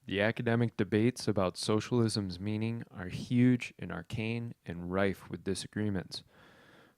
The academic debates about socialism's meaning are huge and arcane and rife with disagreements.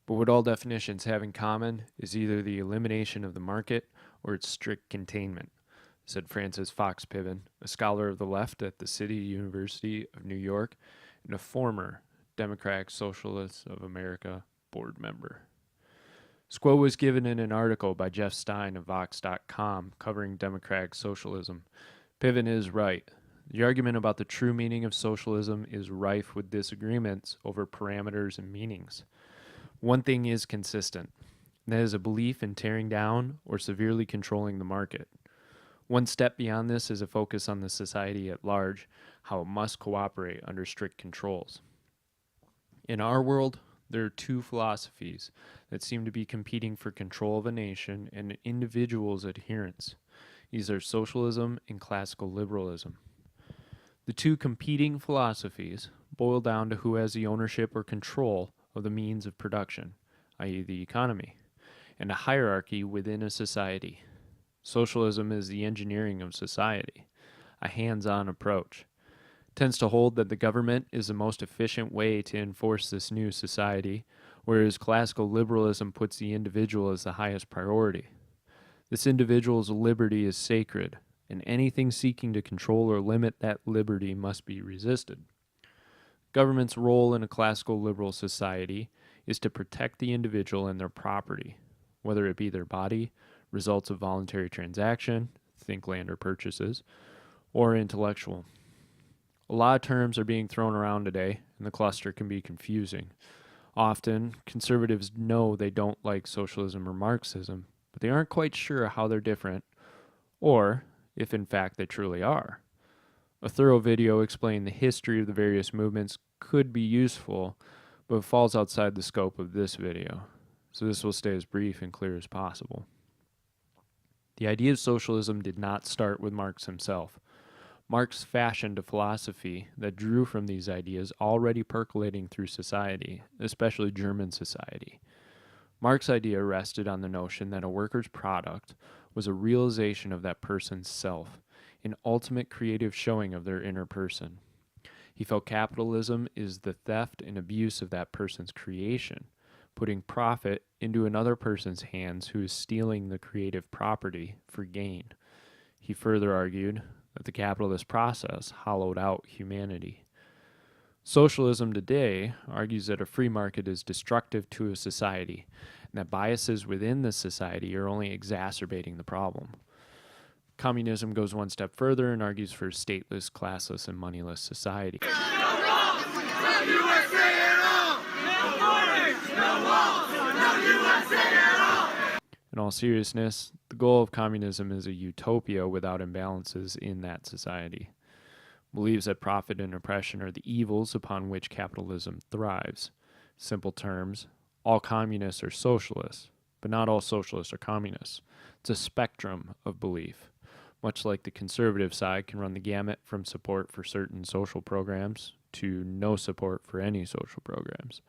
But what all definitions have in common is either the elimination of the market or its strict containment, said Francis Fox Piven, a scholar of the left at the City University of New York and a former Democratic Socialists of America board member. This quote was given in an article by Jeff Stein of Vox.com covering democratic socialism. Piven is right. The argument about the true meaning of socialism is rife with disagreements over parameters and meanings. One thing is consistent, and that is a belief in tearing down or severely controlling the market. One step beyond this is a focus on the society at large, how it must cooperate under strict controls. In our world, there are two philosophies that seem to be competing for control of a nation and an individual's adherence. These are socialism and classical liberalism. The two competing philosophies boil down to who has the ownership or control of the means of production, i.e. the economy, and a hierarchy within a society. Socialism is the engineering of society, a hands-on approach. It tends to hold that the government is the most efficient way to enforce this new society, whereas classical liberalism puts the individual as the highest priority. This individual's liberty is sacred, and anything seeking to control or limit that liberty must be resisted. Government's role in a classical liberal society is to protect the individual and their property, whether it be their body, results of voluntary transaction, think land or purchases, or intellectual. A lot of terms are being thrown around today, and the cluster can be confusing. Often, conservatives know they don't like socialism or Marxism, but they aren't quite sure how they're different, or if in fact they truly are. A thorough video explaining the history of the various movements could be useful, but falls outside the scope of this video, so this will stay as brief and clear as possible. The idea of socialism did not start with Marx himself. Marx fashioned a philosophy that drew from these ideas already percolating through society, especially German society. Marx's idea rested on the notion that a worker's product was a realization of that person's self, an ultimate creative showing of their inner person. He felt capitalism is the theft and abuse of that person's creation, putting profit into another person's hands who is stealing the creative property for gain. He further argued that the capitalist process hollowed out humanity. Socialism today argues that a free market is destructive to a society, and that biases within the society are only exacerbating the problem. Communism goes one step further and argues for a stateless, classless, and moneyless society. No wrongs, no USA at all! No borders, no walls, no USA at all! In all seriousness, the goal of communism is a utopia without imbalances in that society. It believes that profit and oppression are the evils upon which capitalism thrives. Simple terms, all communists are socialists, but not all socialists are communists. It's a spectrum of belief. Much like the conservative side can run the gamut from support for certain social programs to no support for any social programs.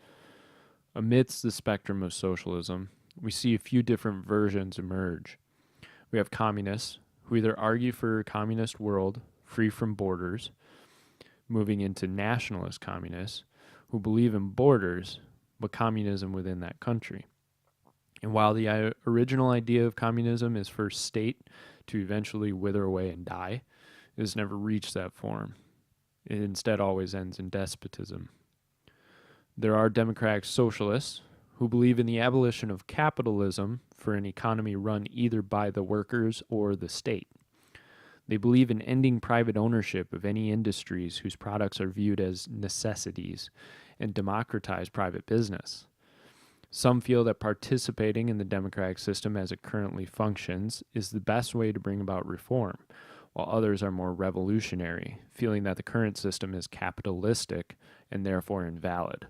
Amidst the spectrum of socialism, we see a few different versions emerge. We have communists who either argue for a communist world free from borders, moving into nationalist communists who believe in borders but communism within that country. And while the original idea of communism is for state to eventually wither away and die, it has never reached that form. It instead always ends in despotism. There are democratic socialists who believe in the abolition of capitalism for an economy run either by the workers or the state. They believe in ending private ownership of any industries whose products are viewed as necessities and democratize private business. Some feel that participating in the democratic system as it currently functions is the best way to bring about reform, while others are more revolutionary, feeling that the current system is capitalistic and therefore invalid.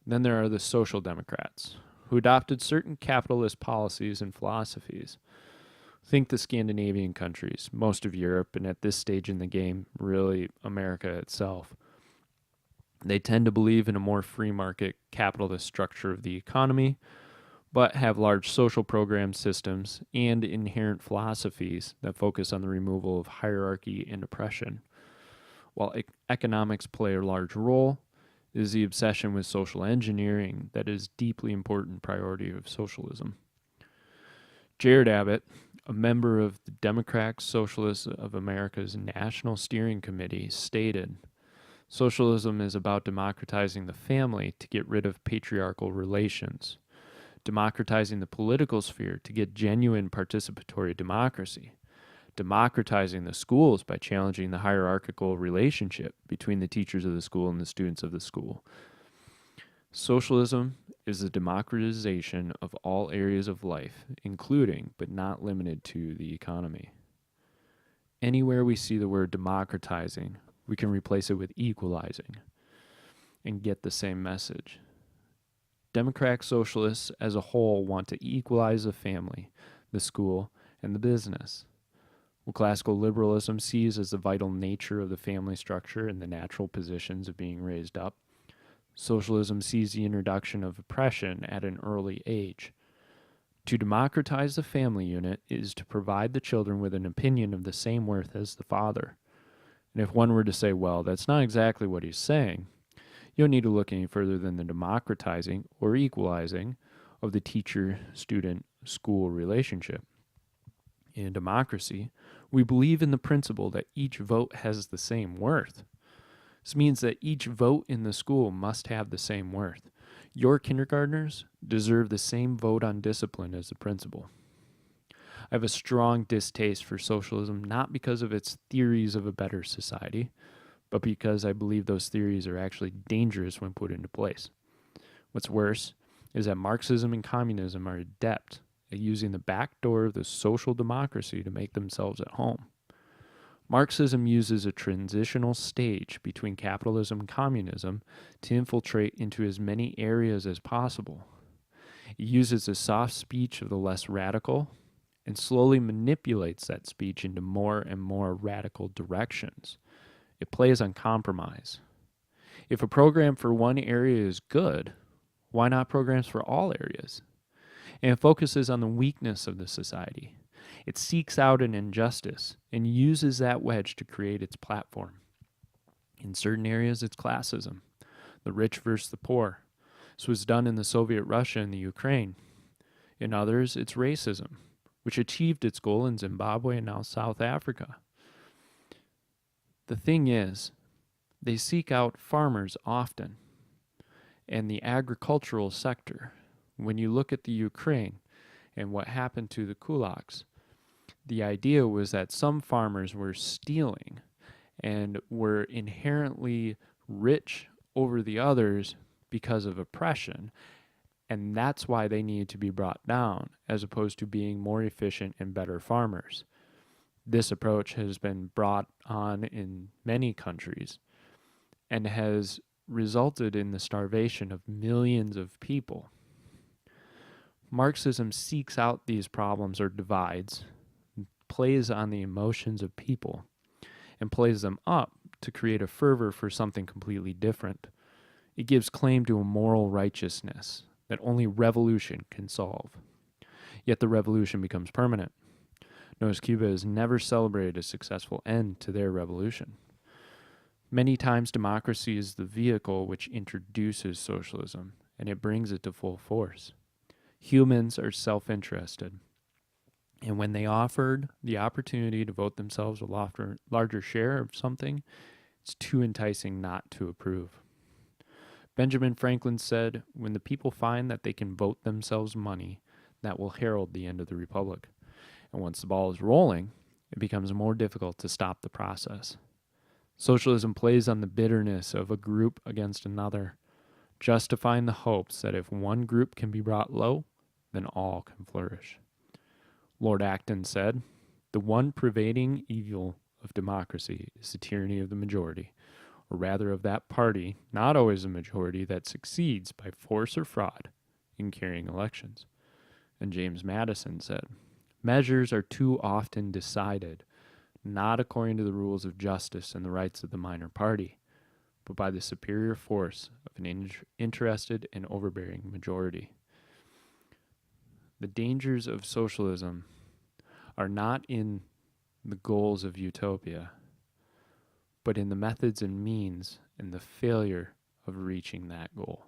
Then there are the Social Democrats, who adopted certain capitalist policies and philosophies. Think the Scandinavian countries, most of Europe, and at this stage in the game, really America itself. They tend to believe in a more free market capitalist structure of the economy, but have large social program systems and inherent philosophies that focus on the removal of hierarchy and oppression. While economics play a large role, it is the obsession with social engineering that is deeply important priority of socialism. Jared Abbott, a member of the Democratic Socialists of America's National Steering Committee, stated, "Socialism is about democratizing the family to get rid of patriarchal relations, democratizing the political sphere to get genuine participatory democracy, democratizing the schools by challenging the hierarchical relationship between the teachers of the school and the students of the school. Socialism is the democratization of all areas of life, including but not limited to the economy." Anywhere we see the word democratizing, we can replace it with equalizing and get the same message. Democratic socialists as a whole want to equalize the family, the school, and the business. What classical liberalism sees as the vital nature of the family structure and the natural positions of being raised up, socialism sees the introduction of oppression at an early age. To democratize the family unit is to provide the children with an opinion of the same worth as the father. And if one were to say, well, that's not exactly what he's saying, you don't need to look any further than the democratizing or equalizing of the teacher-student-school relationship. In a democracy, we believe in the principle that each vote has the same worth. This means that each vote in the school must have the same worth. Your kindergartners deserve the same vote on discipline as the principal. I have a strong distaste for socialism, not because of its theories of a better society, but because I believe those theories are actually dangerous when put into place. What's worse is that Marxism and communism are adept at using the back door of the social democracy to make themselves at home. Marxism uses a transitional stage between capitalism and communism to infiltrate into as many areas as possible. It uses the soft speech of the less radical and slowly manipulates that speech into more and more radical directions. It plays on compromise. If a program for one area is good, why not programs for all areas? And it focuses on the weakness of the society. It seeks out an injustice and uses that wedge to create its platform. In certain areas, it's classism, the rich versus the poor. This was done in the Soviet Russia and the Ukraine. In others, it's racism, which achieved its goal in Zimbabwe and now South Africa. The thing is, they seek out farmers often and the agricultural sector. When you look at the Ukraine and what happened to the kulaks, the idea was that some farmers were stealing and were inherently rich over the others because of oppression, and that's why they needed to be brought down, as opposed to being more efficient and better farmers. This approach has been brought on in many countries and has resulted in the starvation of millions of people. Marxism seeks out these problems or divides, plays on the emotions of people, and plays them up to create a fervor for something completely different. It gives claim to a moral righteousness that only revolution can solve. Yet the revolution becomes permanent. Notice Cuba has never celebrated a successful end to their revolution. Many times democracy is the vehicle which introduces socialism, and it brings it to full force. Humans are self-interested, and when they offered the opportunity to vote themselves a larger share of something, it's too enticing not to approve. Benjamin Franklin said, "When the people find that they can vote themselves money, that will herald the end of the republic. And once the ball is rolling, it becomes more difficult to stop the process." Socialism plays on the bitterness of a group against another, justifying the hopes that if one group can be brought low, then all can flourish. Lord Acton said, "The one pervading evil of democracy is the tyranny of the majority, or rather of that party, not always a majority, that succeeds by force or fraud in carrying elections." And James Madison said, "Measures are too often decided, not according to the rules of justice and the rights of the minor party, but by the superior force of an interested and overbearing majority." The dangers of socialism are not in the goals of utopia, but in the methods and means and the failure of reaching that goal.